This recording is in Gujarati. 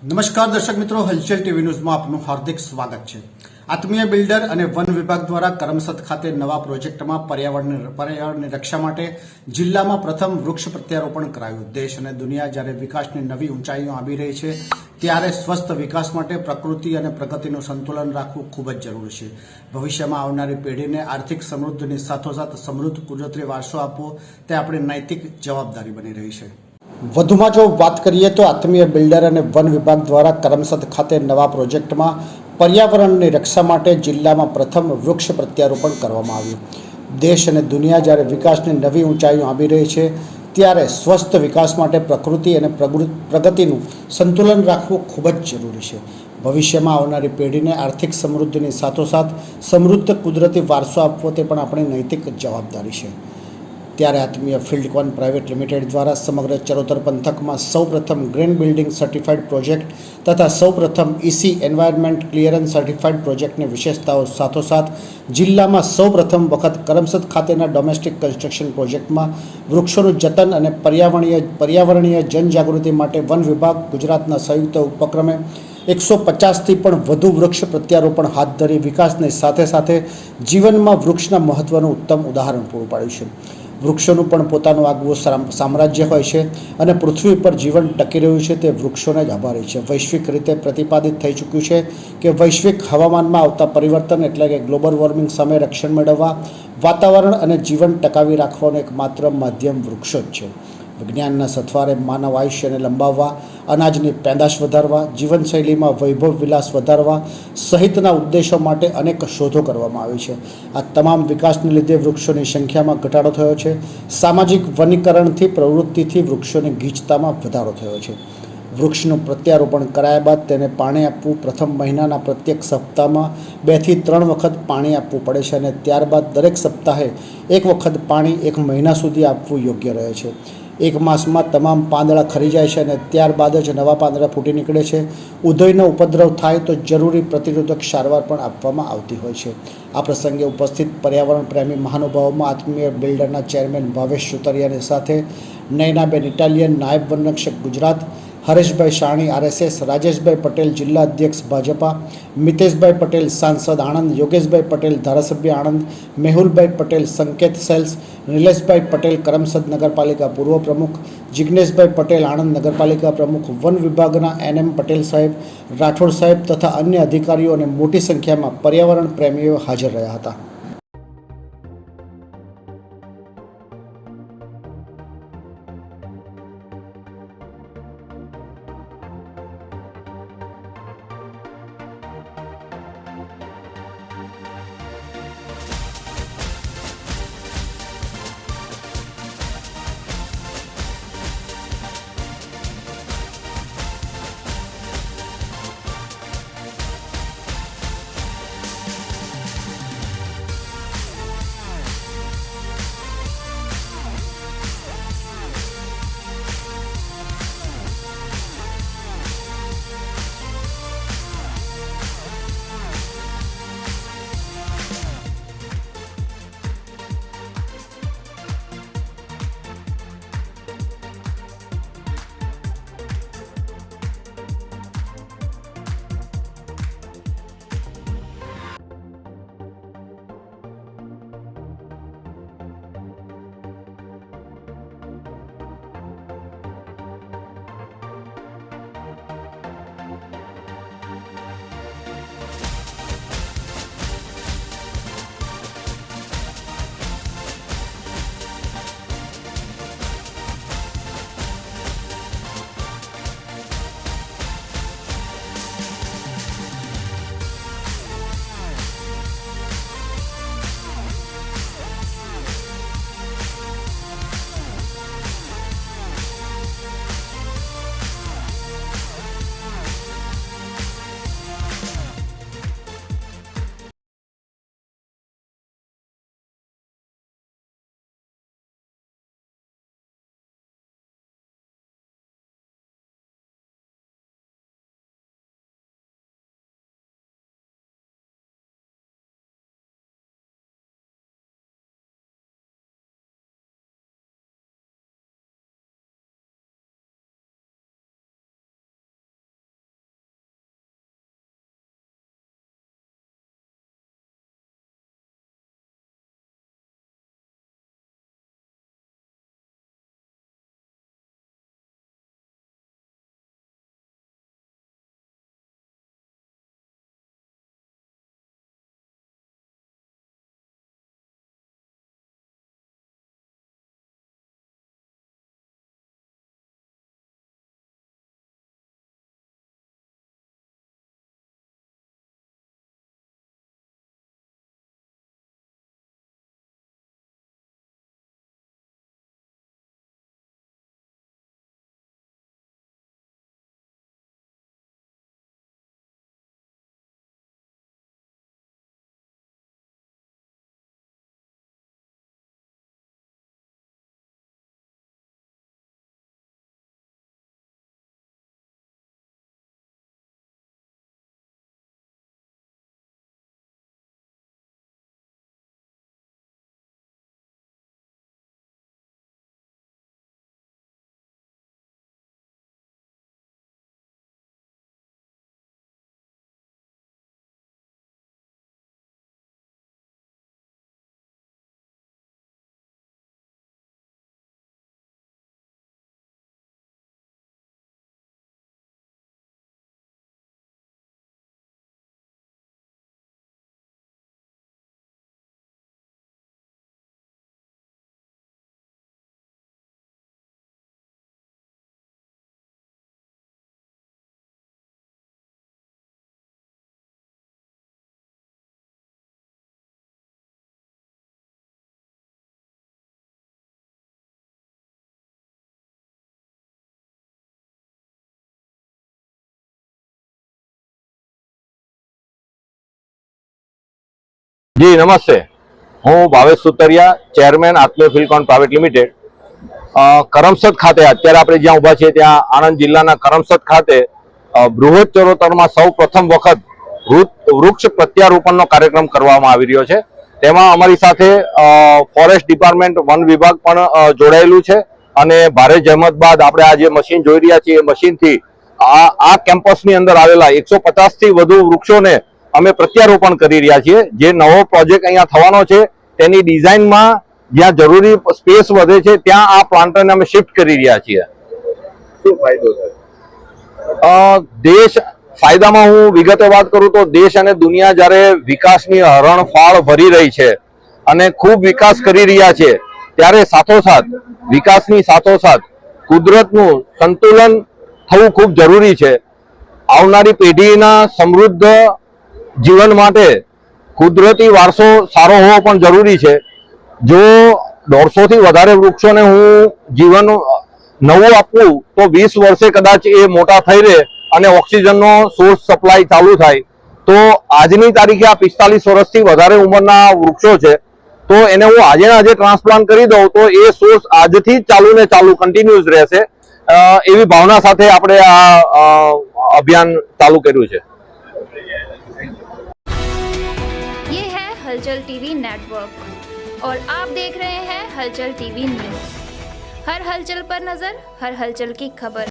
નમસ્કાર દર્શક મિત્રો, હલચલ ટીવી ન્યૂઝમાં આપનું હાર્દિક સ્વાગત છે। આત્મીય બિલ્ડર અને વન વિભાગ દ્વારા કરમસદ ખાતે નવા પ્રોજેક્ટમાં પર્યાવરણની રક્ષા માટે જિલ્લામાં પ્રથમ વૃક્ષ પ્રત્યારોપણ કરાયું। દેશ અને દુનિયા જ્યારે વિકાસની નવી ઊંચાઈઓ આંબી રહી છે ત્યારે સ્વસ્થ વિકાસ માટે પ્રકૃતિ અને પ્રગતિનું સંતુલન રાખવું ખૂબ જ જરૂરી છે। ભવિષ્યમાં આવનારી પેઢીને આર્થિક સમૃદ્ધિની સાથોસાથ સમૃદ્ધ કુદરતી વારસો આપવો તે આપણી નૈતિક જવાબદારી બની રહી છે। વધુમાં જો વાત કરીએ તો આત્મીય બિલ્ડર અને વન વિભાગ દ્વારા કરમસદ ખાતે નવા પ્રોજેક્ટમાં પર્યાવરણની રક્ષા માટે જિલ્લામાં પ્રથમ વૃક્ષ પ્રત્યારોપણ કરવામાં આવ્યું। દેશ અને દુનિયા જ્યારે વિકાસની નવી ઊંચાઈઓ આંબી રહી છે ત્યારે સ્વસ્થ વિકાસ માટે પ્રકૃતિ અને પ્રગતિનું સંતુલન રાખવું ખૂબ જ જરૂરી છે। ભવિષ્યમાં આવનારી પેઢીને આર્થિક સમૃદ્ધિની સાથોસાથ સમૃદ્ધ કુદરતી વારસો આપવો તે પણ આપણી નૈતિક જવાબદારી છે। ત્યારે આત્મીય ફિલ્ડકોન પ્રાઇવેટ લિમિટેડ દ્વારા સમગ્ર ચરોતર પંથકમાં સૌપ્રથમ ગ્રીન બિલ્ડિંગ સર્ટિફાઇડ પ્રોજેક્ટ તથા સૌપ્રથમ ઇસી એન્વાયરમેન્ટ ક્લિયરન્સ સર્ટિફાઇડ પ્રોજેક્ટની વિશેષતાઓ સાથોસાથ જિલ્લામાં સૌપ્રથમ વખત કરમસદ ખાતેના ડોમેસ્ટિક કન્સ્ટ્રક્શન પ્રોજેક્ટમાં વૃક્ષોનું જતન અને પર્યાવરણીય જનજાગૃતિ માટે વન વિભાગ ગુજરાતના સંયુક્ત ઉપક્રમે 150થી પણ વધુ વૃક્ષ પ્રત્યારોપણ હાથ ધરી વિકાસની સાથે સાથે જીવનમાં વૃક્ષના મહત્વનું ઉત્તમ ઉદાહરણ પૂરું પાડ્યું છે। વૃક્ષોનું પણ પોતાનું આગવું સામ્રાજ્ય હોય છે અને પૃથ્વી પર જીવન ટકી રહ્યું છે તે વૃક્ષોને જ આભારી છે। વૈશ્વિક રીતે પ્રતિપાદિત થઈ ચૂક્યું છે કે વૈશ્વિક હવામાનમાં આવતા પરિવર્તન એટલે કે ગ્લોબલ વોર્મિંગ સામે રક્ષણ મેળવવા વાતાવરણ અને જીવન ટકાવી રાખવાનું એકમાત્ર માધ્યમ વૃક્ષો જ છે। વિજ્ઞાનના સથવારે માનવ આયુષ્યને લંબાવવા, અનાજની પેદાશ વધારવા, જીવનશૈલીમાં વૈભવ વિલાસ વધારવા સહિતના ઉદ્દેશો માટે અનેક શોધો કરવામાં આવી છે। આ તમામ વિકાસને લીધે વૃક્ષોની સંખ્યામાં ઘટાડો થયો છે। સામાજિક વનીકરણથી પ્રવૃત્તિથી વૃક્ષોની ગીચતામાં વધારો થયો છે। વૃક્ષનું પ્રત્યારોપણ કરાયા બાદ તેને પાણી આપવું પ્રથમ મહિનાના પ્રત્યેક સપ્તાહમાં 2 થી 3 વખત પાણી આપવું પડે છે અને ત્યારબાદ દરેક સપ્તાહે 1 વખત પાણી 1 મહિના સુધી આપવું યોગ્ય રહે છે। 1 માસમાં તમામ પાંદડા ખરી જાય છે અને ત્યારબાદ જ નવા પાંદડા ફૂટી નીકળે છે। ઉધઈનો ઉપદ્રવ થાય તો જરૂરી પ્રતિરોધક સારવાર પણ આપવામાં આવતી હોય છે। આ પ્રસંગે ઉપસ્થિત પર્યાવરણ પ્રેમી મહાનુભાવોમાં આત્મીય બિલ્ડરના ચેરમેન ભાવેશ સુતરિયાની સાથે નયનાબેન ઇટાલિયન નાયબ વનરક્ષક ગુજરાત, હરેશભાઈ શાણી આરએસએસ, રાજેશભાઈ પટેલ જિલ્લા અધ્યક્ષ ભાજપા, મિતેશભાઈ પટેલ સાંસદ આણંદ, યોગેશભાઈ પટેલ ધારાસભ્ય આણંદ, મેહુલભાઈ પટેલ સંકેત સેલ્સ, નિલેશભાઈ પટેલ કરમસદ નગરપાલિકા પૂર્વ પ્રમુખ, જિગ્નેશભાઈ પટેલ આણંદ નગરપાલિકા પ્રમુખ, વન વિભાગના એનએમ પટેલ સાહેબ, રાઠોડ સાહેબ તથા અન્ય અધિકારીઓ અને મોટી સંખ્યામાં પર્યાવરણ પ્રેમીઓ હાજર રહ્યા હતા। જી નમસ્તે, હું ભાવેશ સુતરિયા, ચેરમેન આત્મીય ફિલકોન પ્રાઇવેટ લિમિટેડ. કરમસદ ખાતે અત્યારે આપણે જ્યાં ઊભા છીએ ત્યાં આણંદ જિલ્લાના કરમસદ ખાતે બૃહદ ચરોતરમાં સૌ પ્રથમ વખત વૃક્ષ પ્રત્યારોપણનો કાર્યક્રમ કરવામાં આવી રહ્યો છે. તેમાં અમારી સાથે ફોરેસ્ટ ડિપાર્ટમેન્ટ, વન વિભાગ પણ જોડાયેલું છે અને ભારે જહેમત બાદ આપણે આ જે મશીન જોઈ રહ્યા છીએ એ મશીનથી આ કેમ્પસની અંદર આવેલા 150 થી વધુ વૃક્ષોને અમે પ્રત્યારોપણ કરી રહ્યા છીએ. જે નવો પ્રોજેક્ટ અહીંયા થવાનો છે તેની ડિઝાઇનમાં જ્યાં જરૂરી સ્પેસ વધે છે ત્યાં આ પ્લાન્ટરને અમે શિફ્ટ કરી રહ્યા છીએ. શું ફાયદો થાય? દેશ ફાયદામાં હું વિગતે વાત કરું તો દેશ અને દુનિયા જ્યારે વિકાસની હરણફાળ ભરી રહી છે અને ખૂબ વિકાસ કરી રહ્યા છે ત્યારે સાથોસાથ વિકાસની સાથોસાથ કુદરતનું સંતુલન થવું ખૂબ જરૂરી છે. આવનારી પેઢીના સમૃદ્ધ જીવન માટે કુદરતી વારસો સારો હોવો પણ જરૂરી છે. જો 150 થી વધારે વૃક્ષોને હું જીવન નવું આપવું તો 20 વર્ષે કદાચ એ મોટા થઈ રહે અને ઓક્સિજનનો સોર્સ સપ્લાય ચાલુ થાય. તો આજની તારીખે આ 45 વર્ષથી વધારે ઉંમરના વૃક્ષો છે તો એને હું આજે ટ્રાન્સપ્લાન્ટ કરી દઉં તો એ સોર્સ આજથી જ ચાલુ કન્ટિન્યુઅસ રહેશે. એવી ભાવના સાથે આપણે આ અભિયાન ચાલુ કર્યું છે. ये है हलचल टीवी नेटवर्क और आप देख रहे हैं हलचल टीवी न्यूज। हर हलचल पर नजर, हर हलचल की खबर।